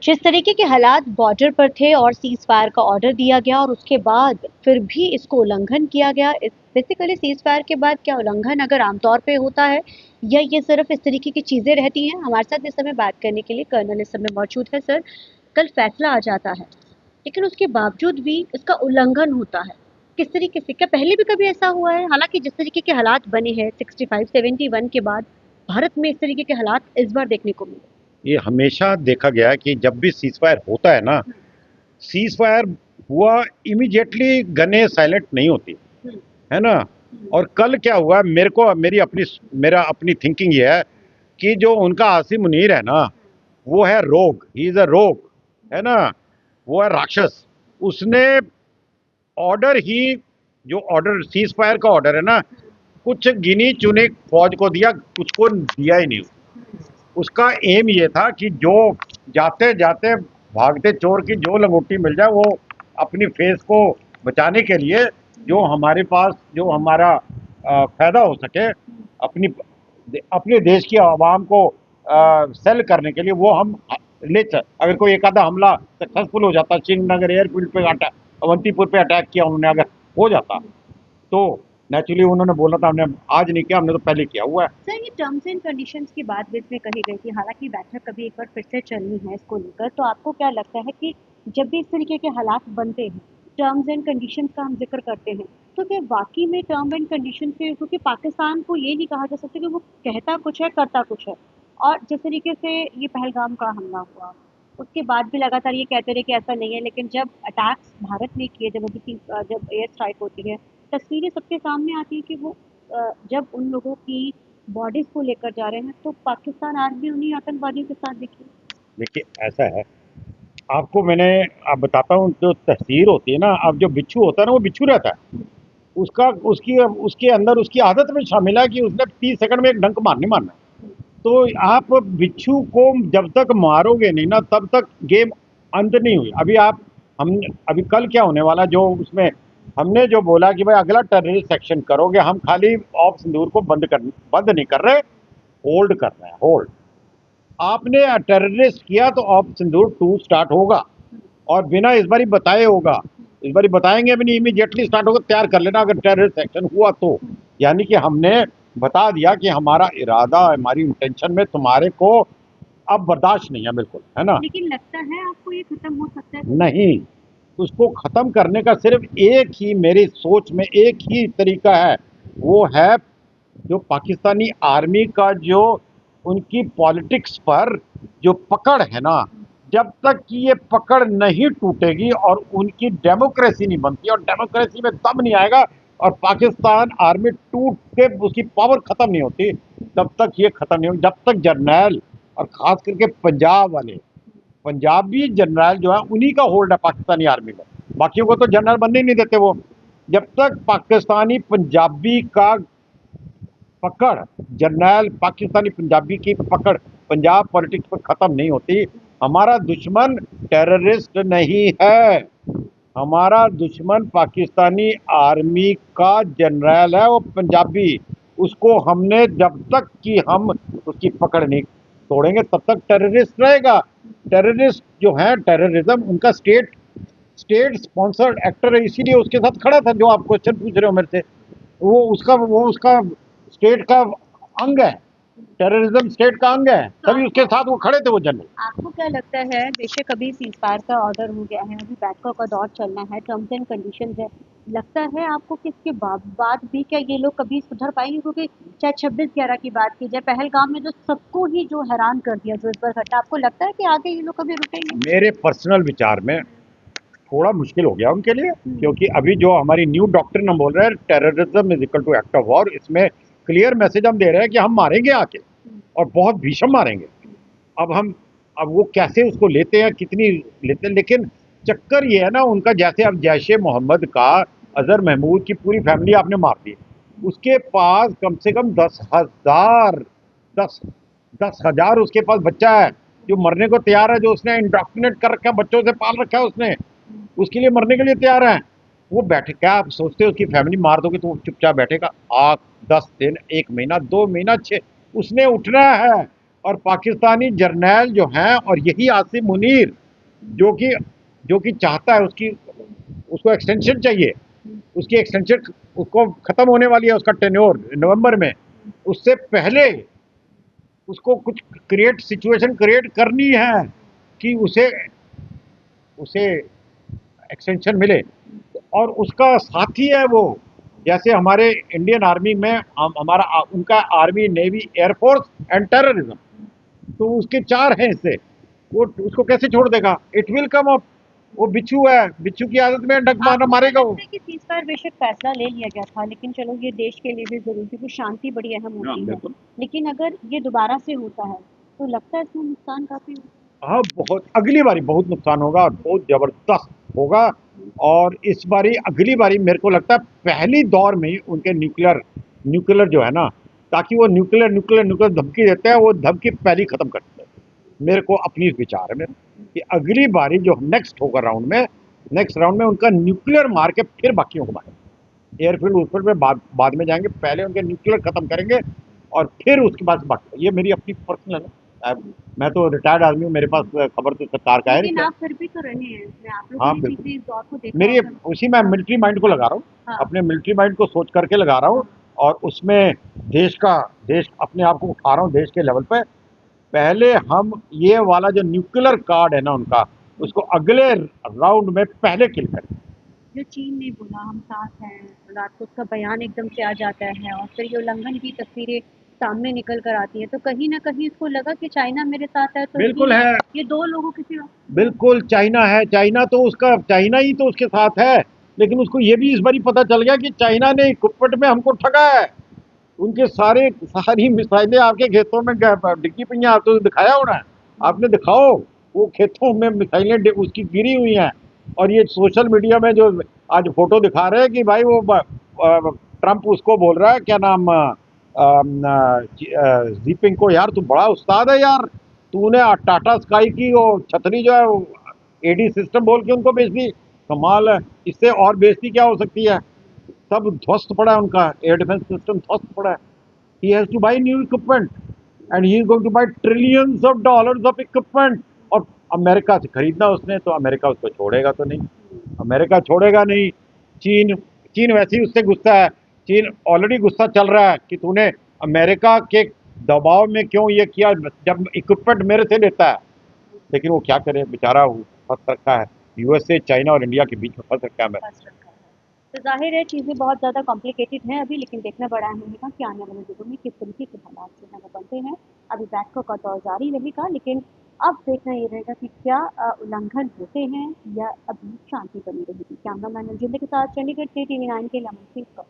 जिस तरीके के हालात बॉर्डर पर थे और सीज फायर का ऑर्डर दिया गया और उसके बाद फिर भी इसको उल्लंघन किया गया। बेसिकली सीज फायर के बाद क्या उल्लंघन अगर आमतौर पे होता है या ये सिर्फ इस तरीके की चीजें रहती हैं? हमारे साथ इस समय बात करने के लिए कर्नल इस समय मौजूद है। सर, कल फैसला आ जाता है लेकिन उसके बावजूद भी इसका उल्लंघन होता है, किस तरीके से? क्या पहले भी कभी ऐसा हुआ है? हालांकि जिस तरीके के हालात बने हैं 65-71 के बाद, भारत में इस तरीके के हालात इस बार देखने को मिले। ये हमेशा देखा गया है कि जब भी सीज फायर होता है ना, सीज फायर हुआ इमीडिएटली गने साइलेंट नहीं होती है ना। और कल क्या हुआ, मेरा अपनी थिंकिंग ये है कि जो उनका आसिम मुनीर है ना, वो है रोग, ही इज अ रोग, है ना, वो है राक्षस। उसने ऑर्डर ही, जो ऑर्डर सीज फायर का ऑर्डर है ना, कुछ गिनी चुनी फौज को दिया, कुछ को दिया ही नहीं। उसका एम ये था कि जो जाते जाते भागते चोर की जो लंगोटी मिल जाए, वो अपनी फेस को बचाने के लिए, जो हमारे पास जो हमारा फायदा हो सके, अपनी अपने देश की आवाम को सेल करने के लिए, वो हम ले अगर कोई एक आधा हमला सक्सेसफुल हो जाता, श्रीनगर एयरफील्ड पे अवंतीपुर पे अटैक किया उन्होंने, अगर हो जाता तो नेचुरली उन्होंने बोला था हमने आज नहीं किया, हमने तो पहले किया हुआ है। सर, ये टर्म्स एंड कंडीशंस की बात भी इसमें कही गई थी, हालांकि बैठक कभी एक बार फिर से चलनी है इसको लेकर। तो आपको क्या लगता है कि जब भी इस तरीके के हालात बनते हैं, टर्म्स एंड कंडीशंस का हम जिक्र करते हैं, तो क्या वाकई में टर्म एंड कंडीशन से, क्योंकि पाकिस्तान को ये नहीं कहा जा सकता कि वो कहता कुछ है करता कुछ है। और जिस तरीके से ये पहलगाम का हमला हुआ, उसके बाद भी लगातार ये कहते रहे कि ऐसा नहीं है, लेकिन जब अटैक्स भारत ने किए, जब एयर स्ट्राइक होती है, तस्वीरें सबके सामने आती है कि वो जब उन लोगों की बॉडीज को लेकर जा रहे हैं तो पाकिस्तान आर्मी उन्हीं आतंकवादियों के साथ दिखी। देखिए ऐसा है, आपको मैंने आप बताता हूँ, जो तहसीर होती है ना, अब जो बिच्छू होता है ना, वो बिच्छू रहता है, उसका उसकी उसके अंदर उसकी आदत में शामिल है कि उसने 30 सेकंड में एक डंक मारना है। तो आप बिच्छू को जब तक मारोगे नहीं ना, तब तक गेम अंत नहीं हुई। हम अभी कल क्या होने वाला, जो उसमें हमने जो बोला कि भाई अगला टेररिस्ट सेक्शन करोगे, हम खाली ऑफ सिंदूर को बंद नहीं कर रहे, होल्ड कर रहे हैं, होल्ड। आपने टेररिस्ट किया तो ऑफ सिंदूर 2 स्टार्ट होगा, और बिना इस बारी बताए होगा। इस बारी बताएंगे भी नहीं, इमीडिएटली स्टार्ट होगा, तैयार कर लेना अगर टेररिस्ट एक्शन हुआ तो। यानी कि हमने बता दिया कि हमारा इरादा, हमारी इंटेंशन में तुम्हारे को अब बर्दाश्त नहीं है, बिल्कुल, है ना। लेकिन लगता है आपको ये खत्म हो सकता है? नहीं, उसको खत्म करने का सिर्फ एक ही, मेरी सोच में एक ही तरीका है, वो है जो पाकिस्तानी आर्मी का जो उनकी पॉलिटिक्स पर जो पकड़ है ना, जब तक कि ये पकड़ नहीं टूटेगी और उनकी डेमोक्रेसी नहीं बनती, और डेमोक्रेसी में दम नहीं आएगा और पाकिस्तान आर्मी टूट के उसकी पावर खत्म नहीं होती, तब तक ये खत्म नहीं होगी। जब तक जर्नैल, और खास करके पंजाब वाले, पंजाबी जर्नैल जो है, उन्हीं का होल्ड है पाकिस्तानी आर्मी में, बाकियों को तो जर्नैल बनने ही नहीं देते वो। जब तक पाकिस्तानी पंजाबी का पकड़, जर्नैल पाकिस्तानी पंजाबी की पकड़ पंजाब पॉलिटिक्स पर खत्म नहीं होती, हमारा दुश्मन टेररिस्ट नहीं है, हमारा दुश्मन पाकिस्तानी आर्मी का जर्नैल है, वो पंजाबी। उसको हमने, जब तक कि हम उसकी पकड़ नहीं तोड़ेंगे, तब तक टेररिस्ट रहेगा। टेररिस्ट जो है, टेररिज्म उनका स्टेट स्पॉन्सर्ड एक्टर है, इसीलिए उसके साथ खड़ा था। जो आप क्वेश्चन पूछ रहे हो मेरे से, वो उसका स्टेट का अंग है, टेररिज्म स्टेट का अंग है, तभी उसके साथ वो खड़े थे वो जनरल। आपको क्या लगता है, बेशक अभी सीजफायर का ऑर्डर हो गया है, अभी बैठकों का दौर चलना है, टर्म्स एंड कंडीशंस है, लगता है आपको कि इसके बाद भी क्या ये लोग कभी सुधर पाएंगे? क्योंकि चाहे 26/11 की बात की जाए, पहलगाम में जो सबको ही जो हैरान कर दिया, जो इस बार घटा, आपको लगता है कि आगे ये लोग कभी रुकेंगे? मेरे पर्सनल विचार में थोड़ा मुश्किल हो गया उनके लिए, क्योंकि अभी जो हमारी न्यू डॉक्ट्रिन हम बोल रहे हैं, terrorism is equal to act of war, इसमें क्लियर मैसेज हम दे रहे हैं कि हम मारेंगे आके, और बहुत भीषण मारेंगे। अब वो कैसे उसको लेते हैं, कितनी लेते हैं, लेकिन चक्कर ये है ना उनका, जैसे अब जैश ए मोहम्मद का अजहर महमूद की पूरी फैमिली आपने मार दी, उसके पास कम से कम 10,000 दस 10,000 उसके पास बच्चा है जो मरने को तैयार है, जो उसने इंडोक्ट्रिनेट कर रखा है, बच्चों से पाल रखा है उसने, उसके लिए मरने के लिए तैयार है। वो बैठे, क्या आप सोचते हो उसकी फैमिली मार दोगे तो वो चुपचाप बैठेगा? 8 10 दिन, 1 महीना, 2 महीना, 6, उसने उठना है, और पाकिस्तानी जर्नैल जो हैं, और यही आसिम मुनीर जो कि चाहता है उसकी उसको एक्सटेंशन चाहिए, उसकी एक्सटेंशन उसको खत्म होने वाली है उसका टेन्योर नवंबर में, उससे पहले उसको कुछ सिचुएशन क्रिएट करनी है कि उसे उसे एक्सटेंशन मिले, और उसका साथी है वो। जैसे हमारे इंडियन आर्मी में हमारा उनका army, navy, air force and terrorism, तो उसके चार हैं इससे, वो उसको कैसे छोड़ देगा? It will come up. वो बिच्छू है, बिच्छू की आदत में डंक मारना, आपको क्या मारेगा वो। लगता है कि सीज़फायर बेशक फैसला ले लिया गया था, लेकिन चलो ये देश के लिए भी ज़रूरी, क्योंकि शांति बड़ी अहम हाँ होती है। बिल्कुल। लेकिन अगर ये दोबारा से होता है, तो लगता है इसमें नुकसान काफ़ी हाँ, बहुत अगली बारी बहुत नुकसान होगा और बहुत जबरदस्त होगा। और इस बारी अगली बारी मेरे को लगता है पहली दौर में ही उनके न्यूक्लियर न्यूक्लियर जो है ना, ताकि वो न्यूक्लियर न्यूक्लियर न्यूक्लियर धमकी देते हैं, वो धमकी पहली खत्म करते हैं। मेरे को अपनी विचार है मेरा कि अगली बारी जो नेक्स्ट होगा नेक्स्ट राउंड में उनका न्यूक्लियर मार के फिर बाकियों को मारेंगे। एयरफील्ड उसफील्ड में बाद में जाएंगे, पहले उनके न्यूक्लियर खत्म करेंगे और फिर उसके बाद बाकी। ये मेरी अपनी पर्सनल है। मैं तो रिटायर्ड आदमी हूँ, मेरे पास खबर तो सरकार का है लेकिन नहीं। आप फिर भी तो रहे हैं इसमें, आप लोगों हाँ ने बिल्कुल। चीज़ें इस दौर को देखा मेरी होगा। उसी मैं मिलिट्री माइंड को लगा रहा हूँ, हाँ, अपने मिलिट्री माइंड को सोच करके लगा रहा हूँ। और उसमें देश अपने आप को उठा रहा हूँ देश के लेवल पे। पहले हम ये वाला जो न्यूक्लियर कार्ड है ना उनका, उसको अगले राउंड में पहले किल करें। जो चीन ने बोला हम साथ हैं, और रात को उसका बयान एकदम से आ जाता है और फिर ये उल्लंघन की तस्वीरें सामने निकल कर आती हैं, तो कहीं न कहीं इसको लगा कि चाइना मेरे साथ है, तो बिल्कुल है, ये 2 लोगों के सिवा। बिल्कुल चाइना है। चाइना ही तो उसके साथ है। लेकिन उसको ये भी इस बारी पता चल गया कि चाइना ने इक्विपमेंट में हमको ठगा है। उनके सारी मिसाइलें आपके खेतों में डिग्गी पई हैं। आप तो दिखाया होना, आपने दिखाओ, वो खेतों में मिसाइलें उसकी गिरी हुई हैं। और ये सोशल मीडिया में जो आज फोटो दिखा रहे हैं कि भाई वो ट्रंप उसको बोल रहा है, क्या नाम, जीपिंग को, यार तू बड़ा उस्ताद है यार, तूने टाटा स्काई की वो छतरी जो है एडी सिस्टम बोल के उनको बेच दी। कमाल है, इससे और बेइज्जती क्या हो सकती है? सब ध्वस्त पड़ा है, उनका एयर डिफेंस सिस्टम ध्वस्त पड़ा है। He has two by new equipment and he is going two by trillions of dollars of equipment. और अमेरिका से खरीदना उसने, तो अमेरिका उसको छोड़ेगा तो नहीं, अमेरिका छोड़ेगा नहीं। चीन चीन वैसे ही उससे गुस्सा है। चीन ऑलरेडी गुस्सा चल रहा है कि तूने अमेरिका के दबाव में क्यों ये किया, जब इक्विपमेंट मेरे से लेता है। लेकिन वो क्या करे बेचारा, वो फंस रखा है, यूएसए, चाइना और इंडिया के बीच में फंस रखा है। मैं फँस रखा है। तो ज़ाहिर है चीज़ें बहुत ज़्यादा कॉम्प्लिकेटेड हैं अभी, लेकिन देखना बड़ा अहम होगा कि आने वाले दिनों में किस तरीके के हालात जो हैं वो बनते हैं। अभी बैठकों का दौर जारी रहेगा, लेकिन अब देखना ये रहेगा कि क्या उल्लंघन होते हैं या अभी शांति बनी रहेगी। कैमरामैन जिंदगी के साथ चंडीगढ़ से टीवी 9 के लिए अमनप्रीत कौर।